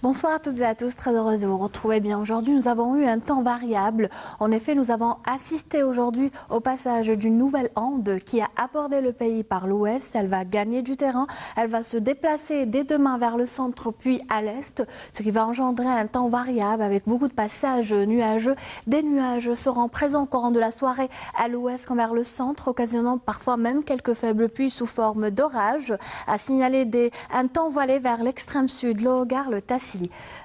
Bonsoir à toutes et à tous, très heureuse de vous retrouver. Bien aujourd'hui, nous avons eu un temps variable. En effet, nous avons assisté aujourd'hui au passage d'une nouvelle onde qui a abordé le pays par l'ouest. Elle va gagner du terrain, elle va se déplacer dès demain vers le centre puis à l'est, ce qui va engendrer un temps variable avec beaucoup de passages nuageux. Des nuages seront présents au courant de la soirée à l'ouest comme vers le centre, occasionnant parfois même quelques faibles pluies sous forme d'orage. À signaler un temps voilé vers l'extrême sud, le Hogar, le Tassili.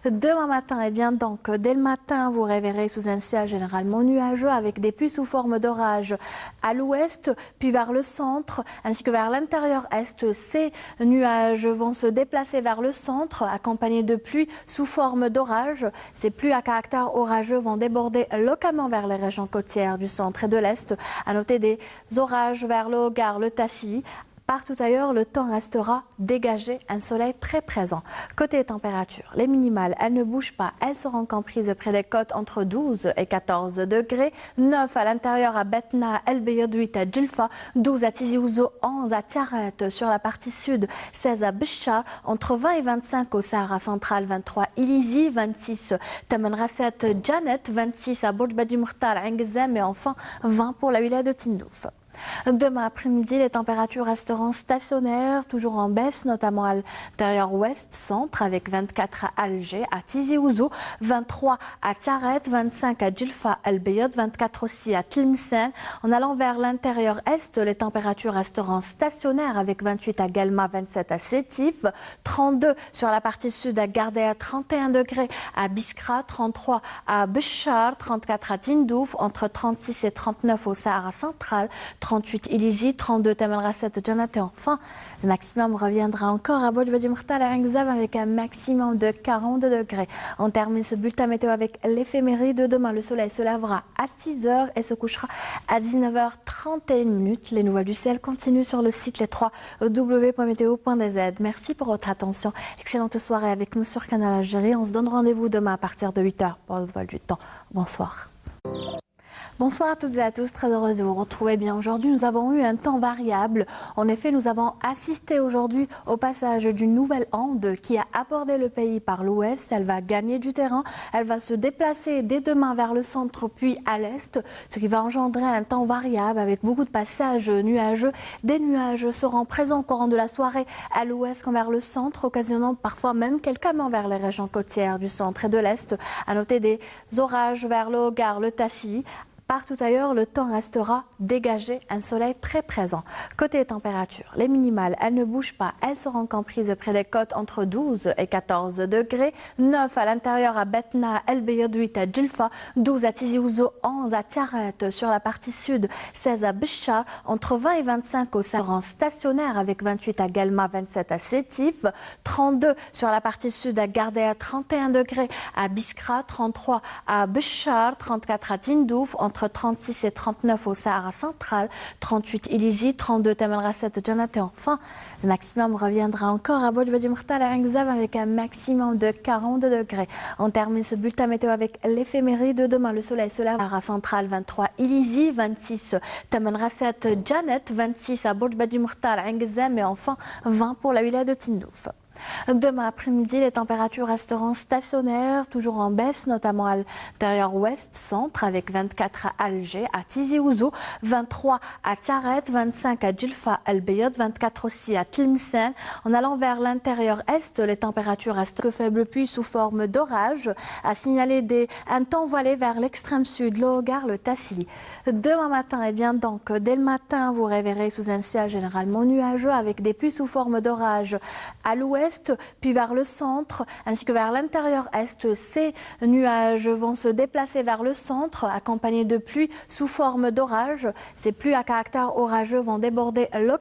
Demain matin, donc, dès le matin, vous réveillerez sous un ciel généralement nuageux avec des pluies sous forme d'orage à l'ouest, puis vers le centre, ainsi que vers l'intérieur est. Ces nuages vont se déplacer vers le centre, accompagnés de pluies sous forme d'orage. Ces pluies à caractère orageux vont déborder localement vers les régions côtières du centre et de l'est. À noter des orages vers le Hogar, le Tassili. Partout ailleurs, le temps restera dégagé, un soleil très présent. Côté température, les minimales, elles ne bougent pas. Elles seront comprises près des côtes entre 12 et 14 degrés. 9 à l'intérieur à Betna, El Beyad, 8 à Djilfa, 12 à Tizi Ouzou, 11 à Tiaret sur la partie sud, 16 à Bisha, entre 20 et 25 au Sahara central, 23 Ilizi, 26 Taman Rasset, Janet, 26 à Bourj Badi Mourtal, Engzem et enfin 20 pour la wilaya de Tindouf. Demain après-midi, les températures resteront stationnaires, toujours en baisse, notamment à l'intérieur ouest-centre, avec 24 à Alger, à Tizi Ouzou, 23 à Tiaret, 25 à Djilfa El Beyad, 24 aussi à Tlemcen. En allant vers l'intérieur est, les températures resteront stationnaires, avec 28 à Guelma, 27 à Sétif, 32 sur la partie sud à Gardea, 31 degrés à Biskra, 33 à Béchar, 34 à Tindouf, entre 36 et 39 au Sahara central, 38 Ilizi, 32 Taman Rasset, Janat et enfin, le maximum reviendra encore à Bourj Badi Mourtal et Engzem avec un maximum de 42 degrés. On termine ce bulletin météo avec l'éphéméride de demain. Le soleil se lèvera à 6h et se couchera à 19h31. Les nouvelles du ciel continuent sur le site les3w.meteo.dz. Merci pour votre attention. Excellente soirée avec nous sur Canal Algérie. On se donne rendez-vous demain à partir de 8h pour le vol du temps. Bonsoir. Bonsoir à toutes et à tous, très heureuse de vous retrouver. Bien aujourd'hui, nous avons eu un temps variable. En effet, nous avons assisté aujourd'hui au passage d'une nouvelle onde qui a abordé le pays par l'ouest. Elle va gagner du terrain, elle va se déplacer dès demain vers le centre puis à l'est, ce qui va engendrer un temps variable avec beaucoup de passages nuageux. Des nuages seront présents au courant de la soirée à l'ouest comme vers le centre, occasionnant parfois même quelques amands vers les régions côtières du centre et de l'est. À noter des orages vers le Hogar, le Tassili. Partout ailleurs, le temps restera dégagé, un soleil très présent. Côté température, les minimales, elles ne bougent pas. Elles seront comprises près des côtes entre 12 et 14 degrés. 9 à l'intérieur à Betna, El Beyad, 8 à Djilfa, 12 à Tizi Ouzou, 11 à Tiaret sur la partie sud, 16 à Bisha, entre 20 et 25 au Sahara stationnaire avec 28 à Guelma, 27 à Sétif, 32 sur la partie sud à Gardea, 31 degrés à Biskra, 33 à Béchar, 34 à Tindouf, entre 36 et 39 au Sahara central, 38 Ilizi, 32 Taman Rasset, Janat et enfin, le maximum reviendra encore à Bourj Badi Mourtal et Engzem avec un maximum de 42 degrés. On termine ce bulletin météo avec l'éphéméride de demain. Le soleil se lève à Sahara central, 23 Ilizi, 26 Taman Rasset, Janet, 26 à Bourj Badi Mourtal, Engzem et enfin 20 pour la wilaya de Tindouf. Demain après-midi, les températures resteront stationnaires, toujours en baisse, notamment à l'intérieur ouest-centre, avec 24 à Alger, à Tizi Ouzou, 23 à Tiaret, 25 à Djilfa El Beyad, 24 aussi à Tlemcen. En allant vers l'intérieur est, les températures restent que faibles pluies sous forme d'orage. À signaler un temps voilé vers l'extrême sud, le Hogar, le Tassili. Demain matin, donc, dès le matin, vous réveillerez sous un ciel généralement nuageux avec des pluies sous forme d'orage à l'ouest, puis vers le centre, ainsi que vers l'intérieur est. Ces nuages vont se déplacer vers le centre, accompagnés de pluies sous forme d'orage. Ces pluies à caractère orageux vont déborder localement